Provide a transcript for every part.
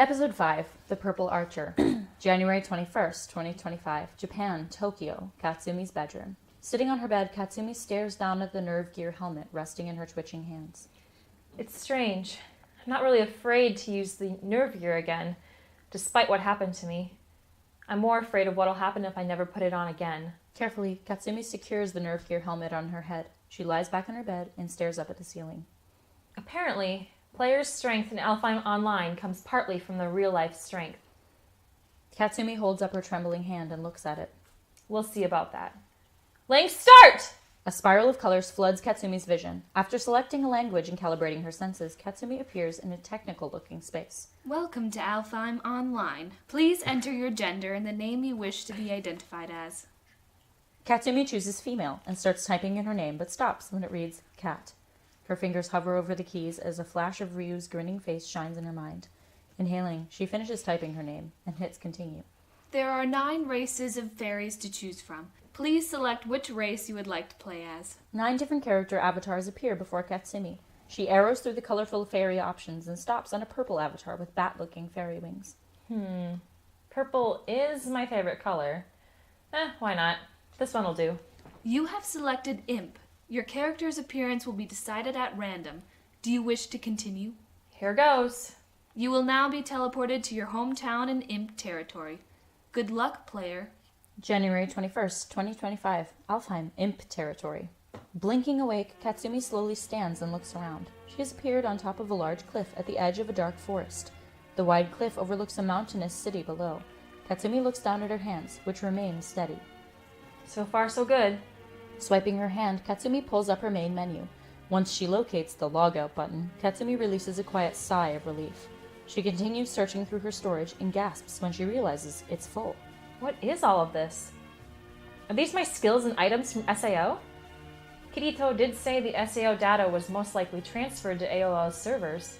Episode 5, The Purple Archer. January 21st, 2025. Japan, Tokyo, Katsumi's bedroom. Sitting on her bed, Katsumi stares down at the nerve gear helmet resting in her twitching hands. It's strange. I'm not really afraid to use the nerve gear again, despite what happened to me. I'm more afraid of what'll happen if I never put it on again. Carefully, Katsumi secures the nerve gear helmet on her head. She lies back on her bed and stares up at the ceiling. Apparently, players' strength in Alfheim Online comes partly from their real-life strength. Katsumi holds up her trembling hand and looks at it. We'll see about that. Link, start! A spiral of colors floods Katsumi's vision. After selecting a language and calibrating her senses, Katsumi appears in a technical-looking space. Welcome to Alfheim Online. Please enter your gender and the name you wish to be identified as. Katsumi chooses female and starts typing in her name, but stops when it reads cat. Her fingers hover over the keys as a flash of Ryu's grinning face shines in her mind. Inhaling, she finishes typing her name and hits continue. There are 9 races of fairies to choose from. Please select which race you would like to play as. 9 different character avatars appear before Katsumi. She arrows through the colorful fairy options and stops on a purple avatar with bat-looking fairy wings. Purple is my favorite color. Why not? This one will do. You have selected Imp. Your character's appearance will be decided at random. Do you wish to continue? Here goes. You will now be teleported to your hometown in Imp territory. Good luck, player. January 21st, 2025. Alfheim, Imp territory. Blinking awake, Katsumi slowly stands and looks around. She has appeared on top of a large cliff at the edge of a dark forest. The wide cliff overlooks a mountainous city below. Katsumi looks down at her hands, which remain steady. So far, so good. Swiping her hand, Katsumi pulls up her main menu. Once she locates the logout button, Katsumi releases a quiet sigh of relief. She continues searching through her storage and gasps when she realizes it's full. What is all of this? Are these my skills and items from SAO? Kirito did say the SAO data was most likely transferred to AOL's servers.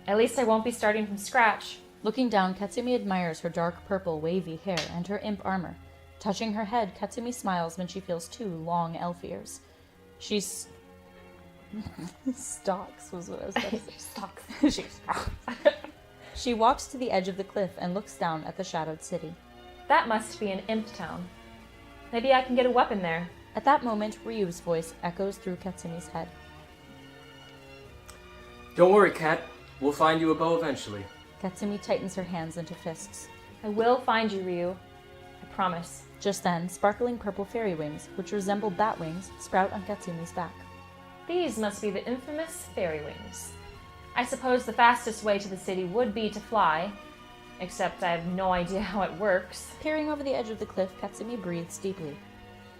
At least I won't be starting from scratch. Looking down, Katsumi admires her dark purple wavy hair and her imp armor. Touching her head, Katsumi smiles when she feels 2 long elf ears. She's... stalks was what I was going to say. Stalks. She stalks. She walks to the edge of the cliff and looks down at the shadowed city. That must be an imp town. Maybe I can get a weapon there. At that moment, Ryu's voice echoes through Katsumi's head. Don't worry, Kat. We'll find you a bow eventually. Katsumi tightens her hands into fists. I will find you, Ryu. I promise. Just then, sparkling purple fairy wings, which resemble bat wings, sprout on Katsumi's back. These must be the infamous fairy wings. I suppose the fastest way to the city would be to fly, except I have no idea how it works. Peering over the edge of the cliff, Katsumi breathes deeply.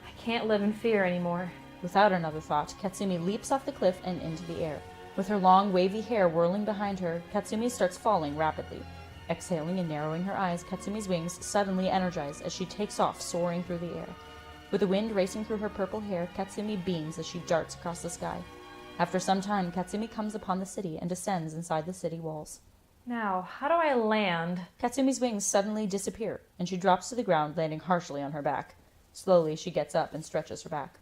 I can't live in fear anymore. Without another thought, Katsumi leaps off the cliff and into the air. With her long, wavy hair whirling behind her, Katsumi starts falling rapidly. Exhaling and narrowing her eyes, Katsumi's wings suddenly energize as she takes off, soaring through the air. With the wind racing through her purple hair, Katsumi beams as she darts across the sky. After some time, Katsumi comes upon the city and descends inside the city walls. Now, how do I land? Katsumi's wings suddenly disappear, and she drops to the ground, landing harshly on her back. Slowly, she gets up and stretches her back.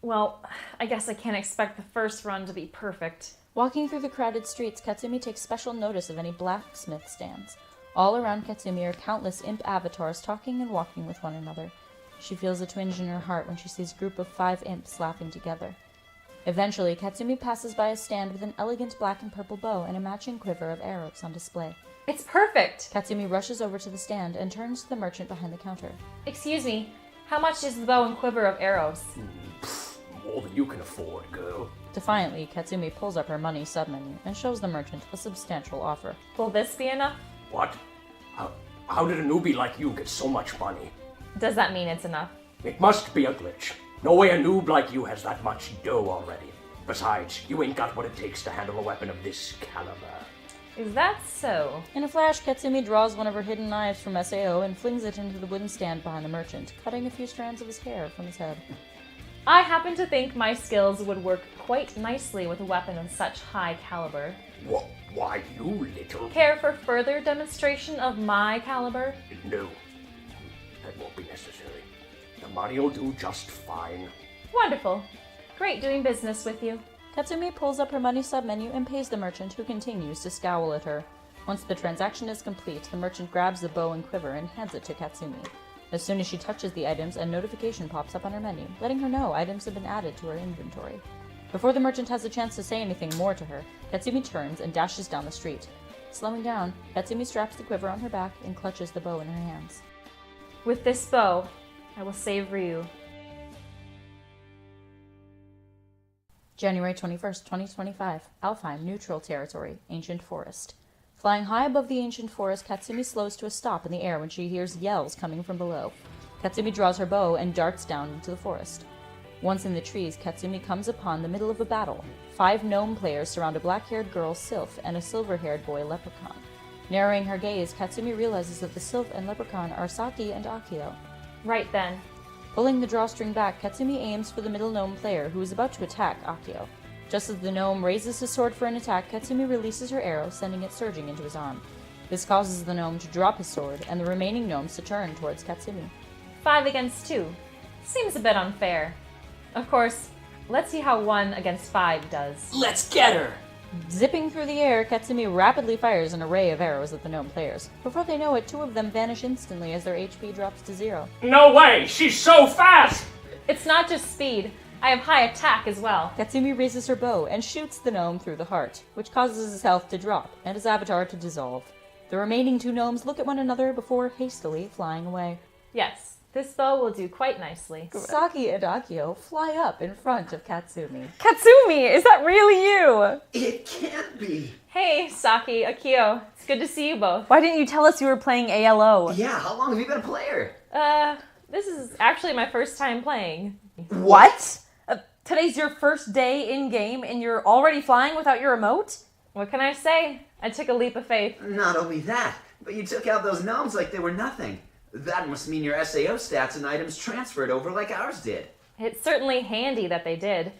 Well, I guess I can't expect the first run to be perfect. Walking through the crowded streets, Katsumi takes special notice of any blacksmith stands. All around Katsumi are countless imp avatars talking and walking with one another. She feels a twinge in her heart when she sees a group of 5 imps laughing together. Eventually, Katsumi passes by a stand with an elegant black and purple bow and a matching quiver of arrows on display. It's perfect! Katsumi rushes over to the stand and turns to the merchant behind the counter. Excuse me, how much is the bow and quiver of arrows? More than you can afford, girl. Defiantly, Katsumi pulls up her money submenu and shows the merchant a substantial offer. Will this be enough? What? How did a newbie like you get so much money? Does that mean it's enough? It must be a glitch. No way a noob like you has that much dough already. Besides, you ain't got what it takes to handle a weapon of this caliber. Is that so? In a flash, Katsumi draws one of her hidden knives from SAO and flings it into the wooden stand behind the merchant, cutting a few strands of his hair from his head. I happen to think my skills would work quite nicely with a weapon of such high caliber. Why, you little... Care for further demonstration of my caliber? No. That won't be necessary. The money will do just fine. Wonderful. Great doing business with you. Katsumi pulls up her money submenu and pays the merchant, who continues to scowl at her. Once the transaction is complete, the merchant grabs the bow and quiver and hands it to Katsumi. As soon as she touches the items, a notification pops up on her menu, letting her know items have been added to her inventory. Before the merchant has a chance to say anything more to her, Katsumi turns and dashes down the street. Slowing down, Katsumi straps the quiver on her back and clutches the bow in her hands. With this bow, I will save Ryu. January 21st, 2025. Alfheim, Neutral Territory, Ancient Forest. Flying high above the ancient forest, Katsumi slows to a stop in the air when she hears yells coming from below. Katsumi draws her bow and darts down into the forest. Once in the trees, Katsumi comes upon the middle of a battle. 5 gnome players surround a black-haired girl, Sylph, and a silver-haired boy, Leprechaun. Narrowing her gaze, Katsumi realizes that the Sylph and Leprechaun are Saki and Akio. Right then. Pulling the drawstring back, Katsumi aims for the middle gnome player, who is about to attack Akio. Just as the gnome raises his sword for an attack, Katsumi releases her arrow, sending it surging into his arm. This causes the gnome to drop his sword, and the remaining gnomes to turn towards Katsumi. 5 against 2. Seems a bit unfair. Of course, let's see how 1 against 5 does. Let's get her! Zipping through the air, Katsumi rapidly fires an array of arrows at the gnome players. Before they know it, 2 of them vanish instantly as their HP drops to 0. No way! She's so fast! It's not just speed. I have high attack as well. Katsumi raises her bow and shoots the gnome through the heart, which causes his health to drop and his avatar to dissolve. The remaining 2 gnomes look at one another before hastily flying away. Yes, this bow will do quite nicely. Saki and Akio fly up in front of Katsumi. Katsumi, is that really you? It can't be. Hey, Saki, Akio. It's good to see you both. Why didn't you tell us you were playing ALO? Yeah, how long have you been a player? This is actually my first time playing. What? Today's your first day in-game and you're already flying without your emote? What can I say? I took a leap of faith. Not only that, but you took out those gnomes like they were nothing. That must mean your SAO stats and items transferred over like ours did. It's certainly handy that they did.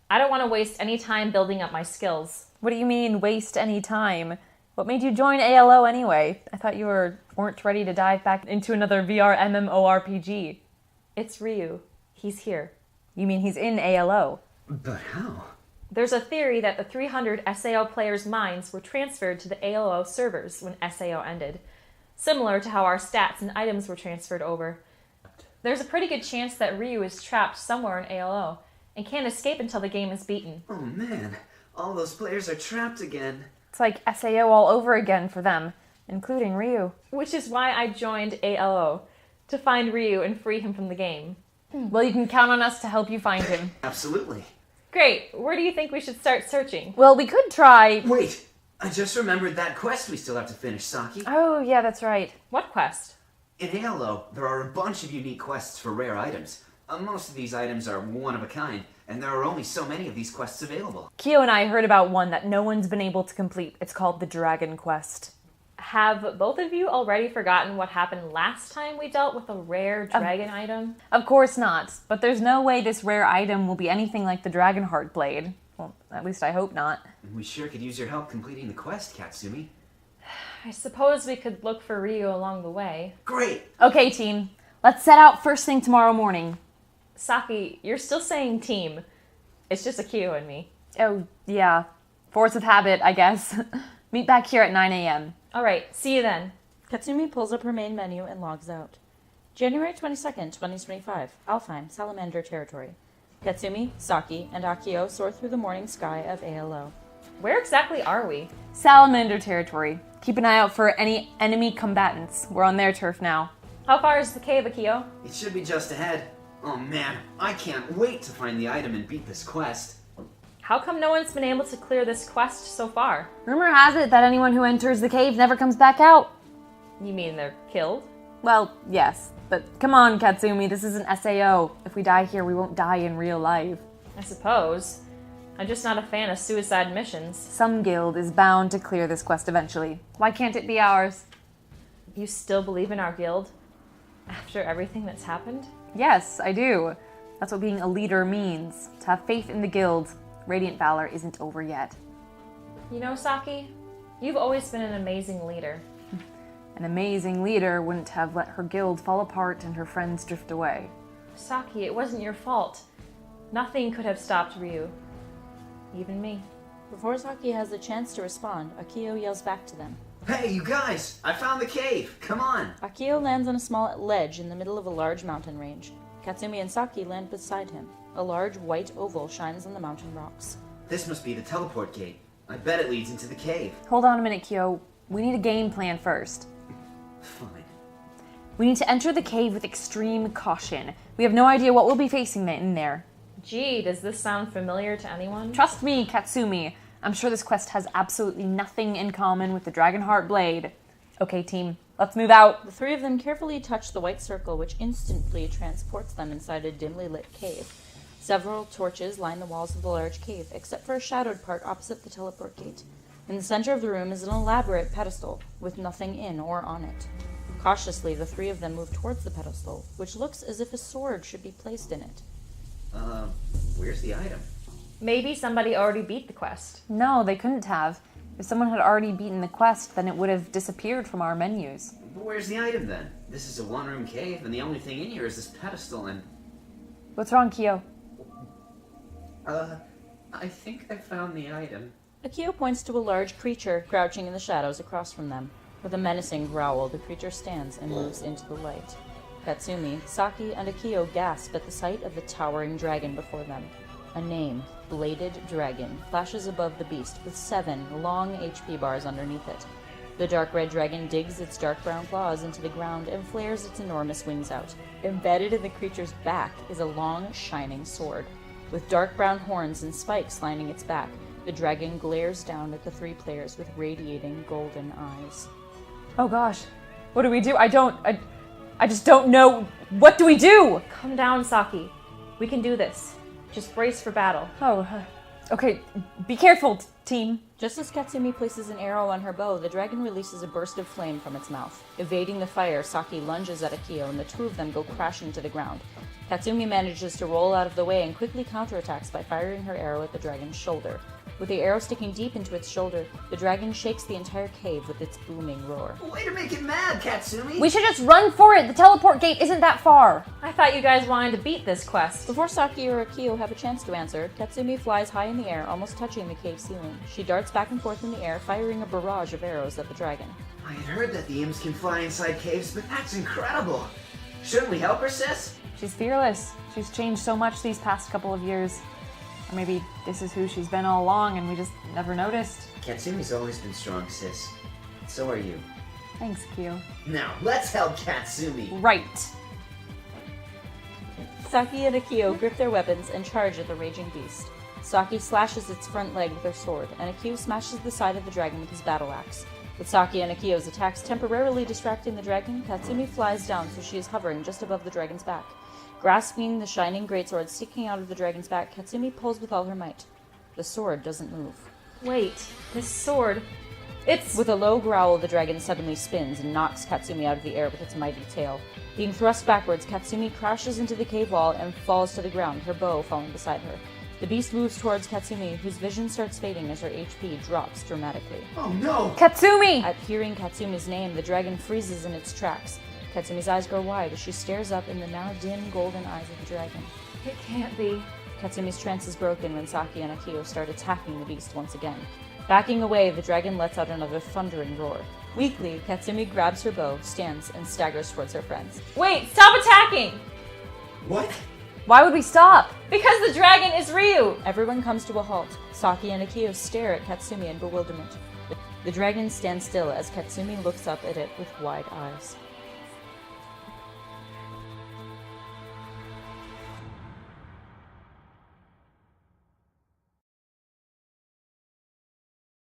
I don't want to waste any time building up my skills. What do you mean, waste any time? What made you join ALO anyway? I thought you weren't ready to dive back into another VR MMORPG. It's Ryu. He's here. You mean he's in ALO? But how? There's a theory that the 300 SAO players' minds were transferred to the ALO servers when SAO ended, similar to how our stats and items were transferred over. There's a pretty good chance that Ryu is trapped somewhere in ALO and can't escape until the game is beaten. Oh man, all those players are trapped again. It's like SAO all over again for them, including Ryu. Which is why I joined ALO, to find Ryu and free him from the game. Well, you can count on us to help you find him. Absolutely. Great, where do you think we should start searching? Well, we could try... Wait, I just remembered that quest we still have to finish, Saki. Oh, yeah, that's right. What quest? In Halo, there are a bunch of unique quests for rare items. Most of these items are one of a kind, and there are only so many of these quests available. Akio and I heard about one that no one's been able to complete. It's called the Dragon Quest. Have both of you already forgotten what happened last time we dealt with a rare dragon item? Of course not, but there's no way this rare item will be anything like the Dragon Heart Blade. Well, at least I hope not. We sure could use your help completing the quest, Katsumi. I suppose we could look for Ryu along the way. Great! Okay, team. Let's set out first thing tomorrow morning. Saki, you're still saying team. It's just Akio and me. Oh, yeah. Force of habit, I guess. Meet back here at 9 a.m. Alright, see you then. Katsumi pulls up her main menu and logs out. January 22nd, 2025. Alfheim, Salamander Territory. Katsumi, Saki, and Akio soar through the morning sky of ALO. Where exactly are we? Salamander Territory. Keep an eye out for any enemy combatants. We're on their turf now. How far is the cave, Akio? It should be just ahead. Oh man, I can't wait to find the item and beat this quest. How come no one's been able to clear this quest so far? Rumor has it that anyone who enters the cave never comes back out. You mean they're killed? Well, yes. But come on, Katsumi, this is an SAO. If we die here, we won't die in real life. I suppose. I'm just not a fan of suicide missions. Some guild is bound to clear this quest eventually. Why can't it be ours? You still believe in our guild? After everything that's happened? Yes, I do. That's what being a leader means. To have faith in the guild. Radiant Valor isn't over yet. You know, Saki, you've always been an amazing leader. An amazing leader wouldn't have let her guild fall apart and her friends drift away. Saki, it wasn't your fault. Nothing could have stopped Ryu. Even me. Before Saki has the chance to respond, Akio yells back to them. Hey, you guys! I found the cave! Come on! Akio lands on a small ledge in the middle of a large mountain range. Katsumi and Saki land beside him. A large white oval shines on the mountain rocks. This must be the teleport gate. I bet it leads into the cave. Hold on a minute, Kyo. We need a game plan first. Fine. We need to enter the cave with extreme caution. We have no idea what we'll be facing in there. Gee, does this sound familiar to anyone? Trust me, Katsumi. I'm sure this quest has absolutely nothing in common with the Dragonheart Blade. Okay, team, let's move out. The three of them carefully touch the white circle, which instantly transports them inside a dimly lit cave. Several torches line the walls of the large cave, except for a shadowed part opposite the teleport gate. In the center of the room is an elaborate pedestal, with nothing in or on it. Cautiously, the three of them move towards the pedestal, which looks as if a sword should be placed in it. Where's the item? Maybe somebody already beat the quest. No, they couldn't have. If someone had already beaten the quest, then it would have disappeared from our menus. But where's the item then? This is a one-room cave, and the only thing in here is this pedestal and... What's wrong, Kyo? I think I found the item. Akio points to a large creature crouching in the shadows across from them. With a menacing growl, the creature stands and moves into the light. Katsumi, Saki, and Akio gasp at the sight of the towering dragon before them. A name, Bladed Dragon, flashes above the beast with 7 long HP bars underneath it. The dark red dragon digs its dark brown claws into the ground and flares its enormous wings out. Embedded in the creature's back is a long, shining sword. With dark brown horns and spikes lining its back, the dragon glares down at the 3 players with radiating golden eyes. Oh gosh, what do we do? I just don't know. What do we do? Calm down, Saki. We can do this. Just brace for battle. Okay, be careful, team. Just as Katsumi places an arrow on her bow, the dragon releases a burst of flame from its mouth. Evading the fire, Saki lunges at Akio, and the 2 of them go crashing to the ground. Katsumi manages to roll out of the way and quickly counterattacks by firing her arrow at the dragon's shoulder. With the arrow sticking deep into its shoulder, the dragon shakes the entire cave with its booming roar. Way to make it mad, Katsumi! We should just run for it. The teleport gate isn't that far. I thought you guys wanted to beat this quest. Before Saki or Akio have a chance to answer, Katsumi flies high in the air, almost touching the cave ceiling. She darts back and forth in the air, firing a barrage of arrows at the dragon. I had heard that the imps can fly inside caves, but that's incredible! Shouldn't we help her, sis? She's fearless. She's changed so much these past couple of years. Or maybe this is who she's been all along and we just never noticed. Katsumi's always been strong, sis. So are you. Thanks, Kyo. Now, let's help Katsumi! Right. Saki and Akio grip their weapons and charge at the raging beast. Saki slashes its front leg with her sword, and Akio smashes the side of the dragon with his battle axe. With Saki and Akio's attacks temporarily distracting the dragon, Katsumi flies down so she is hovering just above the dragon's back. Grasping the shining greatsword sticking out of the dragon's back, Katsumi pulls with all her might. The sword doesn't move. Wait, this sword... It's... With a low growl, the dragon suddenly spins and knocks Katsumi out of the air with its mighty tail. Being thrust backwards, Katsumi crashes into the cave wall and falls to the ground, her bow falling beside her. The beast moves towards Katsumi, whose vision starts fading as her HP drops dramatically. Oh no! Katsumi! At hearing Katsumi's name, the dragon freezes in its tracks. Katsumi's eyes grow wide as she stares up in the now dim golden eyes of the dragon. It can't be. Katsumi's trance is broken when Saki and Akio start attacking the beast once again. Backing away, the dragon lets out another thundering roar. Weakly, Katsumi grabs her bow, stands, and staggers towards her friends. Wait, stop attacking! What? Why would we stop? Because the dragon is Ryu! Everyone comes to a halt. Saki and Akio stare at Katsumi in bewilderment. The dragon stands still as Katsumi looks up at it with wide eyes.